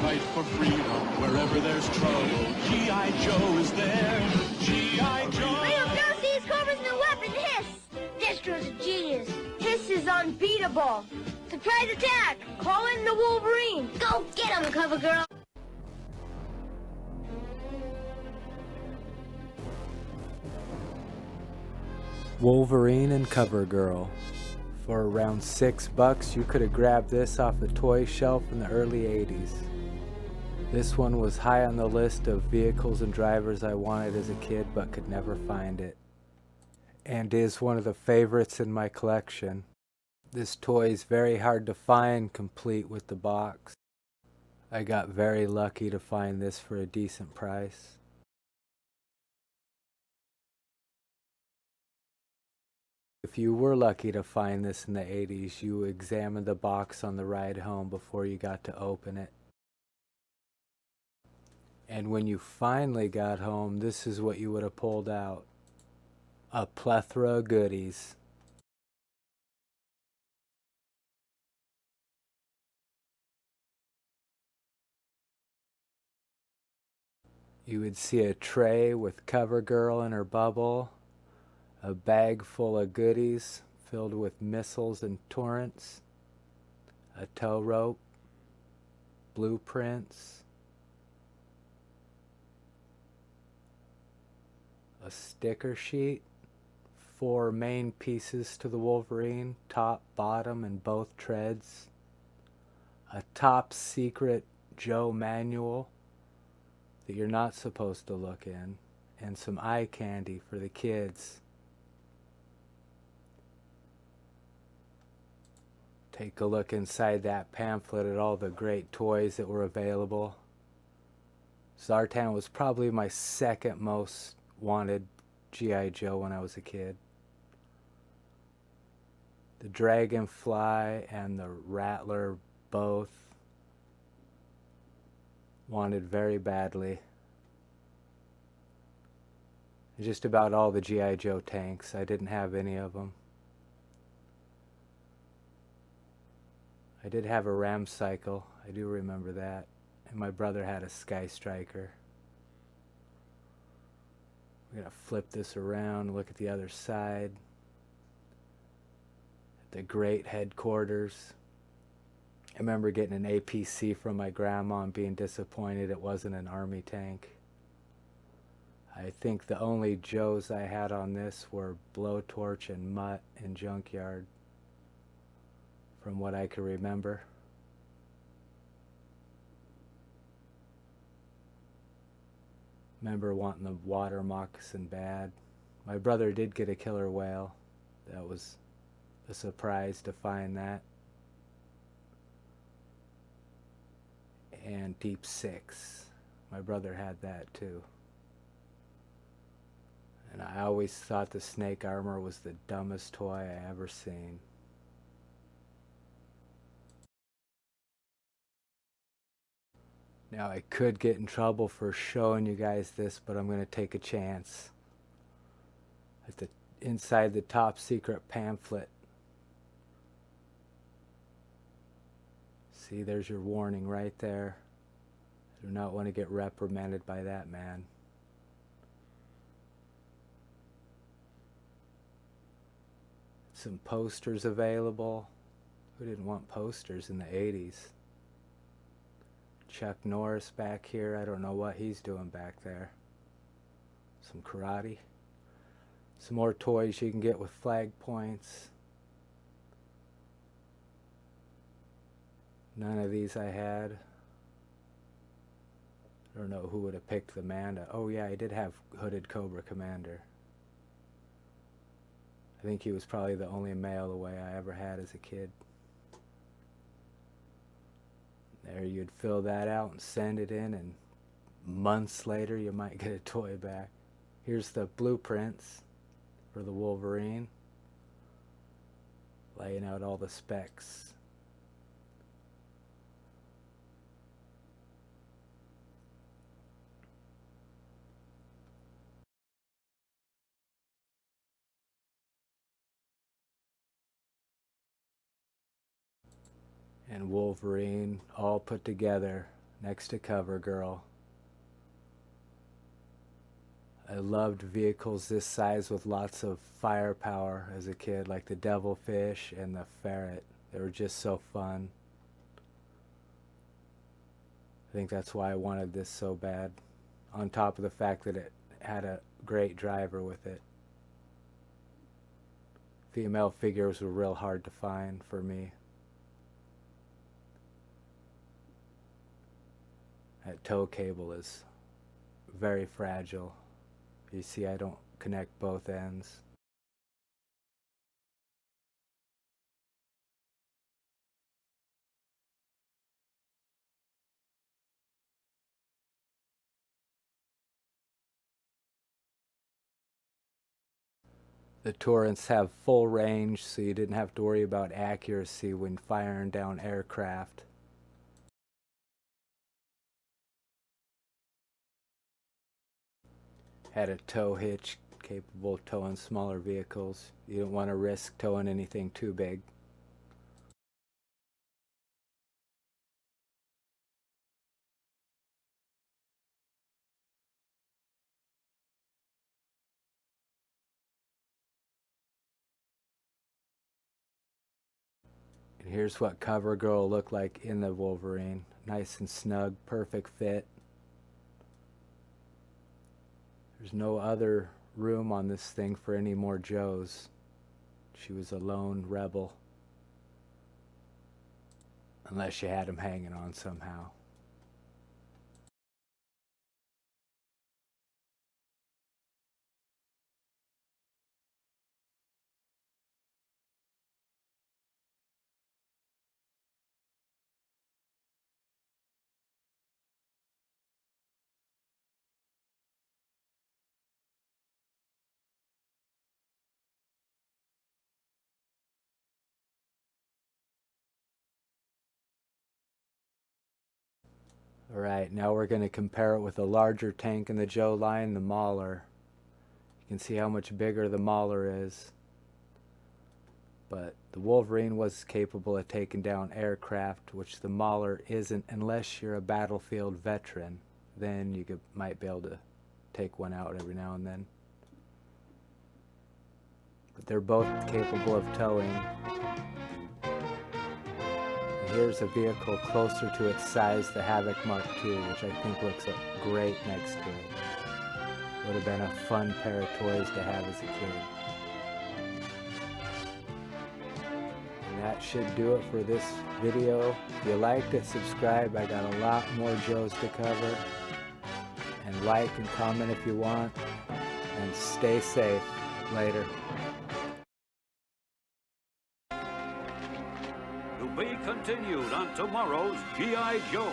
fight for freedom wherever there's trouble. G.I. Joe is there. G.I. Joe. Leo Garcia's Cobra's new weapon, Hiss. Destro's a genius. Hiss is unbeatable. Surprise attack. Call in the Wolverine. Go get him, Cover Girl. Wolverine and Cover Girl. For around $6, you could have grabbed this off the toy shelf in the early 80s. This one was high on the list of vehicles and drivers I wanted as a kid but could never find it, and is one of the favorites in my collection. This toy is very hard to find complete with the box. I got very lucky to find this for a decent price. If you were lucky to find this in the 80s, you examined the box on the ride home before you got to open it. And when you finally got home, this is what you would have pulled out. A plethora of goodies. You would see a tray with Cover Girl and her bubble, a bag full of goodies filled with missiles and torrents, a tow rope, blueprints, a sticker sheet, 4 main pieces to the Wolverine, top, bottom, and both treads, a top secret Joe manual that you're not supposed to look in, and some eye candy for the kids. Take a look inside that pamphlet at all the great toys that were available. Zartan was probably my second most wanted G.I. Joe when I was a kid. The Dragonfly and the Rattler both wanted very badly. Just about all the G.I. Joe tanks. I didn't have any of them. I did have a Ram Cycle, I do remember that, and my brother had a Sky Striker. We're going to flip this around, look at the other side. At the great headquarters. I remember getting an APC from my grandma and being disappointed it wasn't an army tank. I think the only Joes I had on this were Blowtorch and Mutt and Junkyard, from what I can remember. Remember wanting the water moccasin bad. My brother did get a killer whale. That was a surprise to find that. And Deep Six. My brother had that too. And I always thought the snake armor was the dumbest toy I ever seen. Now I could get in trouble for showing you guys this, but I'm going to take a chance. At the inside the top secret pamphlet. See, there's your warning right there. I do not want to get reprimanded by that man. Some posters available. Who didn't want posters in the 80s? Chuck Norris back here. I don't know what he's doing back there. Some karate. Some more toys you can get with flag points. None of these I had. I don't know who would have picked the Manda. Oh yeah, I did have Hooded Cobra Commander. I think he was probably the only mail away I ever had as a kid. There, you'd fill that out and send it in, and months later you might get a toy back. Here's the blueprints for the Wolverine, laying out all the specs. And Wolverine all put together, next to CoverGirl. I loved vehicles this size with lots of firepower as a kid, like the Devilfish and the Ferret. They were just so fun. I think that's why I wanted this so bad, on top of the fact that it had a great driver with it. Female figures were real hard to find for me. That tow cable is very fragile. You see, I don't connect both ends. The Torrents have full range, so you didn't have to worry about accuracy when firing down aircraft. Had a tow hitch capable of towing smaller vehicles. You didn't want to risk towing anything too big. And here's what CoverGirl looked like in the Wolverine. Nice and snug, perfect fit. There's no other room on this thing for any more Joes. She was a lone rebel. Unless you had him hanging on somehow. Alright, now we're going to compare it with a larger tank in the Joe line, the Mauler. You can see how much bigger the Mauler is. But the Wolverine was capable of taking down aircraft, which the Mauler isn't unless you're a battlefield veteran. Then you might be able to take one out every now and then. But they're both capable of towing. Here's a vehicle closer to its size, the Havoc Mark II, which I think looks great next to it. Would have been a fun pair of toys to have as a kid. And that should do it for this video. If you liked it, subscribe. I got a lot more Joes to cover. And like and comment if you want. And stay safe. Later. To be continued on tomorrow's G.I. Joe.